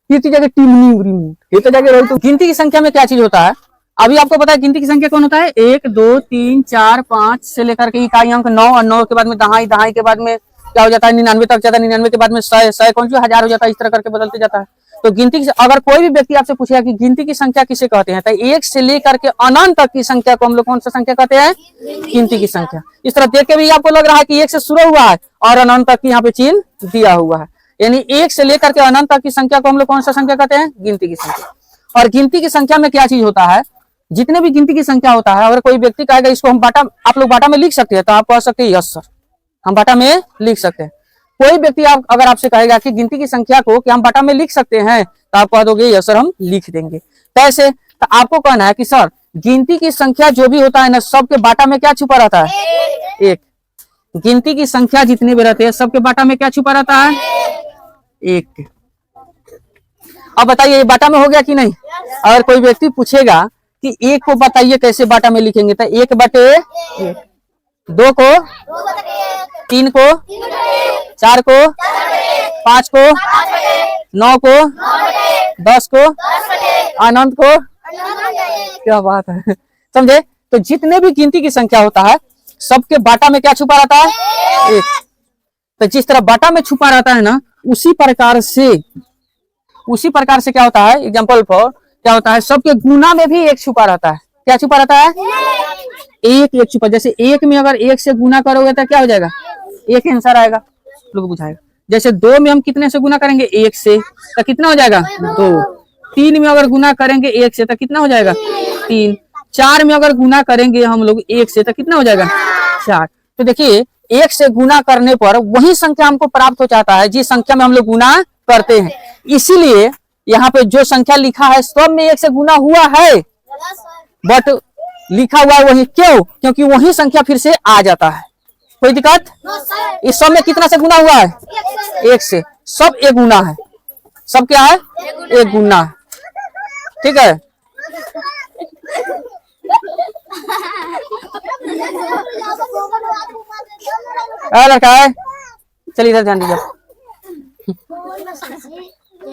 ये तो जगह टिमनी रिमोट, ये तो जगह तो गिनती की संख्या में क्या चीज होता है? अभी आपको पता है गिनती की संख्या कौन होता है? 1 2 3 4 5 से लेकर के इकाई अंक 9 और 9 के बाद में दहाई, दहाई के बाद में क्या हो जाता है? 99 तक जाता है, 99 के बाद में 100, 100 कौन सी 1000 हो जाता है, इस तरह करके बदलते जाता है। तो गिनती की अगर कोई भी व्यक्ति आपसे पूछेगा कि गिनती की संख्या किसे कहते हैं, तो 1 से लेकर के अनंत तक की संख्या को हम लोग कौन सा संख्या कहते हैं? गिनती की संख्या। इस तरह देख के भी आपको लग रहा है कि 1 से शुरू हुआ है और अनंत तक की यहाँ पे चिन्ह दिया हुआ है, यानी 1 से लेकर के अनंत तक की संख्या को हम लोग कौन सा संख्या कहते हैं? गिनती की संख्या। और गिनती की संख्या में क्या चीज होता है? जितने भी गिनती की संख्या होता है, अगर कोई व्यक्ति कहेगा इसको हम बाटा, आप लोग बाटा में लिख सकते हैं, तो आप कह सकते हैं यस सर, हम बाटा में लिख सकते हैं। कोई व्यक्ति अगर आपसे कहेगा कि गिनती की संख्या को कि हम बाटा में लिख सकते हैं, तो आप कह दोगे यस सर, हम लिख देंगे। कैसे? तो आपको कहना है कि सर गिनती की संख्या जो भी होता है ना, सबके बाटा में क्या छुपा रहता है? 1। गिनती की संख्या जितने भी रहते हैं सबके बाटा में क्या छुपा रहता है? 1। अब बताइए ये बाटा में हो गया कि नहीं? अगर कोई व्यक्ति पूछेगा कि 1 को बताइए कैसे बाटा में लिखेंगे, तो 1 बटे 1, 2 को, 3 को, 4 को, 5 को, 9 को, 10 को, अनंत को। क्या बात है, समझे? तो जितने भी गिनती की संख्या होता है सबके बाटा में क्या छुपा रहता है? 1। तो जिस तरह बाटा में छुपा रहता है ना, उसी प्रकार से क्या होता है? एग्जाम्पल फॉर क्या होता है? सबके गुना में भी 1 छुपा रहता है। क्या छुपा रहता है? 1 छुपा। जैसे 1 में अगर 1 से गुना करोगे तो क्या हो जाएगा? 1 आंसर आएगा, लोग बुझाएगा। जैसे 2 में हम कितने से गुना करेंगे? 1 से, तो कितना हो जाएगा? 2। 3 में अगर गुना करेंगे 1 से, तो कितना हो जाएगा? 3। 4 में अगर गुना करेंगे हम लोग 1 से, तो कितना हो जाएगा? 4। तो देखिए 1 से गुना करने पर वही संख्या हमको प्राप्त हो जाता है जिस संख्या में हम लोग गुना करते हैं। इसीलिए यहाँ पे जो संख्या लिखा है सब में 1 से गुना हुआ है, बट लिखा हुआ है वही। क्यों? क्योंकि वही संख्या फिर से आ जाता है। कोई दिक्कत? इस सब में कितना से गुना हुआ है? 1 से। सब 1 गुना है, सब क्या है? 1 गुना है। ठीक है? लड़का है, चलिए इधर ध्यान दीजिए,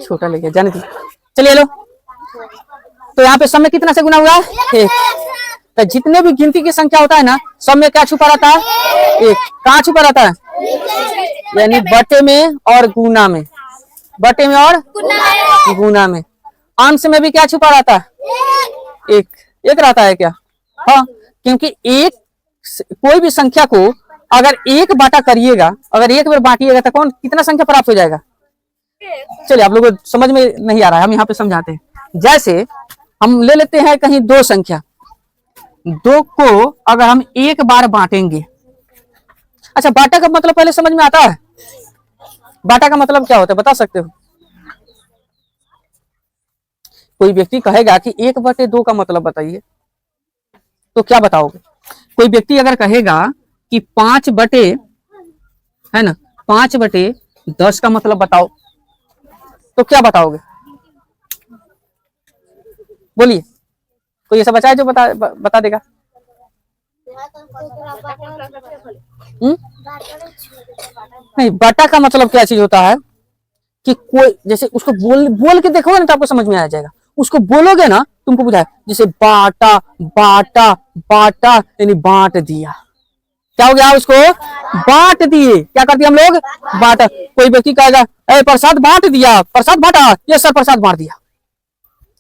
छोटा लेके जाने दीजिए, चलिए लो। तो यहाँ पे सब में कितना से गुना हुआ है? 1। तो जितने भी गिनती की संख्या होता है ना, सब में क्या छुपा रहता है? 1। कहाँ छुपा रहता है? यानी बटे में और गुना में, बटे में और गुना में। अंश में भी क्या छुपा रहता है? 1 रहता है क्या? हाँ, क्योंकि कोई भी संख्या को अगर 1 बाटा करिएगा, अगर 1 बार बांटिएगा तो कौन कितना संख्या प्राप्त हो जाएगा? चलिए आप लोगों को समझ में नहीं आ रहा है, हम यहाँ पे समझाते हैं। जैसे हम ले लेते हैं कहीं 2 संख्या, 2 को अगर हम 1 बार बांटेंगे। अच्छा, बाटा का मतलब पहले समझ में आता है? बाटा का मतलब क्या होता है बता सकते हो? कोई व्यक्ति कहेगा कि 1 बटे 2 का मतलब बताइए, तो क्या बताओगे? कोई व्यक्ति अगर कहेगा कि 5 बटे, है ना, 5 बटे 10 का मतलब बताओ, तो क्या बताओगे? बोलिए, कोई ऐसा बचा है जो बता देगा? नहीं, बाटा का मतलब क्या चीज होता है कि कोई जैसे उसको बोल के देखोगे ना तो आपको समझ में आ जाएगा। उसको बोलोगे ना तुमको बुझाए, जैसे बाटा बाटा बाटा यानी बांट दिया। क्या हो गया? उसको बांट दिए। क्या कर दिया हम लोग? बांटा। कोई व्यक्ति कहेगा प्रसाद बांट दिया, प्रसाद बांटा, ये सर प्रसाद बांट दिया।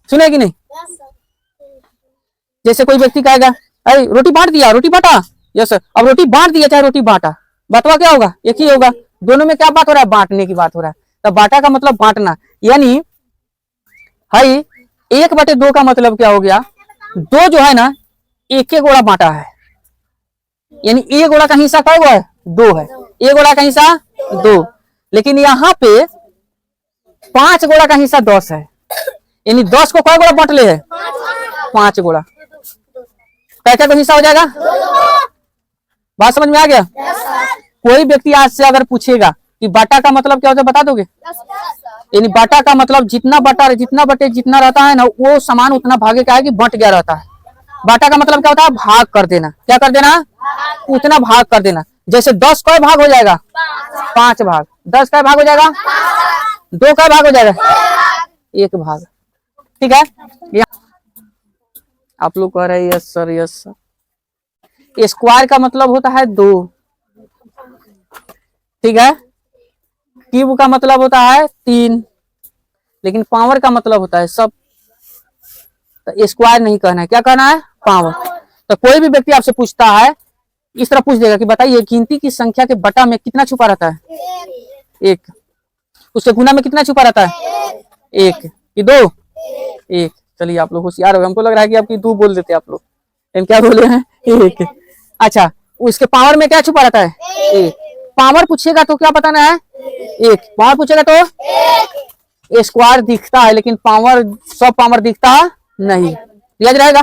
सुने कि नहीं? जैसे कोई व्यक्ति कहेगा अरे रोटी बांट दिया, रोटी बांटा, यस सर। अब रोटी बांट दिया चाहे रोटी बांटा, बतवा क्या होगा? एक ही होगा। दोनों में क्या बात हो रहा है? बांटने की बात हो रहा है। तो बाटा का मतलब बांटना, यानी भाई 1 बटे 2 का मतलब क्या हो गया? 2 जो है ना, 1 गोड़ा बांटा है, यानी 1 गोड़ा का हिस्सा क्या हुआ है? 2 है। 1 गोड़ा का हिस्सा 2, लेकिन यहाँ पे 5 गोड़ा का हिस्सा 10 है, यानी 10 को क्या गोड़ा बांट ले है? 5 गोड़ा। क्या का हिस्सा हो जाएगा? बात समझ में आ गया? कोई व्यक्ति आज से अगर पूछेगा कि बाटा का मतलब क्या होता है बता दोगे? यानी बाटा का मतलब जितना बटे जितना रहता है ना, वो समान उतना भागे का है कि बंट गया रहता है। बाटा का मतलब क्या होता है? भाग कर देना। क्या कर देना? उतना भाग कर देना। जैसे 10 का भाग हो जाएगा? 5 भाग। 10 का भाग हो जाएगा? 2 का भाग हो जाएगा? 1 भाग। ठीक है, आप लोग कह रहे हैं yes sir yes sir. Square का मतलब होता है 2, ठीक है। क्यूब का मतलब होता है 3, लेकिन पावर का मतलब होता है सब। तो स्क्वायर नहीं कहना है, क्या कहना है? पावर। तो कोई भी व्यक्ति आपसे पूछता है, इस तरह पूछ देगा कि बताइए गिनती की संख्या के बटा में कितना छुपा रहता है? 1। उसके गुना में कितना छुपा रहता है? 1 कि 2? 1। चलिए आप लोग होशियार हो गए, हमको लग रहा है कि आपकी 2 बोल देते आप लोग, लेकिन क्या बोले हैं? 1। अच्छा, उसके पावर में क्या छुपा रहता है? 1। पावर पूछेगा तो क्या बताना है? 1। पावर पूछेगा तो स्क्वायर दिखता है, लेकिन पावर सब पावर दिखता नहीं, याद रहेगा।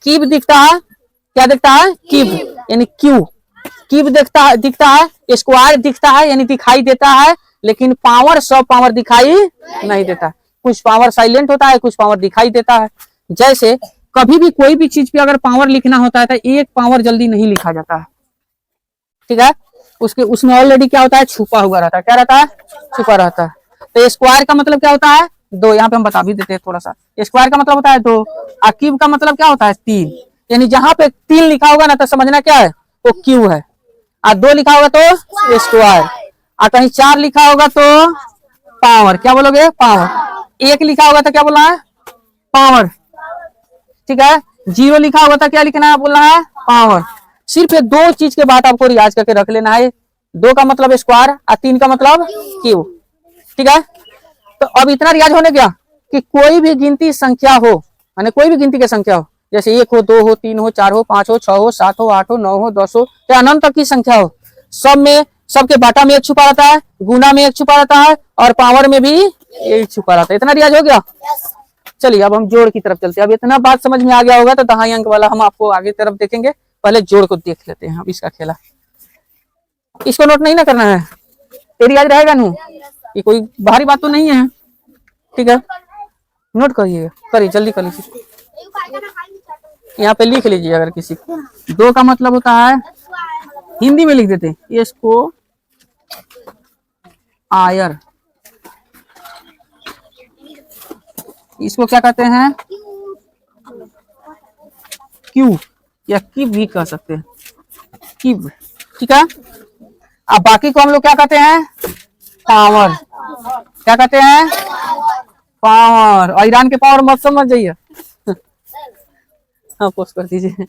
क्यूब दिखता है, क्या दिखता है? क्यूब यानी क्यू। क्यूब दिखता है, स्क्वायर दिखता है यानी दिखाई देता है, लेकिन पावर सब पावर दिखाई नहीं देता। कुछ पावर साइलेंट होता है, कुछ पावर दिखाई देता है। जैसे कभी भी कोई भी चीज पे अगर पावर लिखना होता है तो एक पावर जल्दी नहीं लिखा जाता है, ठीक है। उसमें ऑलरेडी क्या होता है? छुपा हुआ रहता है। क्या रहता है? छुपा रहता है। तो स्क्वायर का मतलब क्या होता है? 2। यहाँ पे हम बता भी देते हैं थोड़ा सा। स्क्वायर का मतलब होता है 2, और क्यूब का मतलब क्या होता है? 3। यानी जहां पे 3 लिखा होगा ना तो समझना क्या है? वो क्यूब है। और 2 लिखा होगा तो स्क्वायर, और कहीं 4 लिखा होगा तो पावर। क्या बोलोगे? पावर। 1 लिखा होगा तो क्या बोलना है? पावर, ठीक है। 0 लिखा होगा तो क्या लिखना है? बोलना है पावर। सिर्फ ये 2 चीज के बाद आपको रियाज करके रख लेना है। 2 का मतलब स्क्वायर और 3 का मतलब क्यूब, ठीक है। तो अब इतना रियाज होने गया कि कोई भी गिनती संख्या हो, माने कोई भी गिनती की संख्या हो, जैसे 1 हो, 2 हो, 3 हो, 4 हो, 5 हो, 6 हो, 7 हो, 8 हो, 9 हो, 10 हो, या अनंत तक की संख्या हो, सब में सबके बाटा में 1 छुपा रहता है, गुना में 1 छुपा रहता है, और पावर में भी 1 छुपा रहता है। इतना रियाज हो गया। चलिए अब हम जोड़ की तरफ चलते हैं। अब इतना बात समझ में आ गया होगा तो दहाई अंक वाला हम आपको आगे तरफ देखेंगे। पहले जोड़ को देख लेते हैं अब इसका खेला। इसको नोट नहीं ना करना है, तेरी याद रहेगा नू, ये कोई बाहरी बात तो नहीं है, ठीक है। नोट करिए, करिए जल्दी कर लीजिए, यहाँ पे लिख लीजिए। अगर किसी 2 का मतलब होता है, हिंदी में लिख देते हैं इसको, आयर। इसको क्या कहते हैं? क्यू, या किब भी कह सकते हैं, किब, ठीक है। अब बाकी को हम लोग क्या कहते हैं? पावर। क्या कहते हैं? पावर। और ईरान के पावर मत समझ जाइए। हाँ पोस्ट कर दीजिए।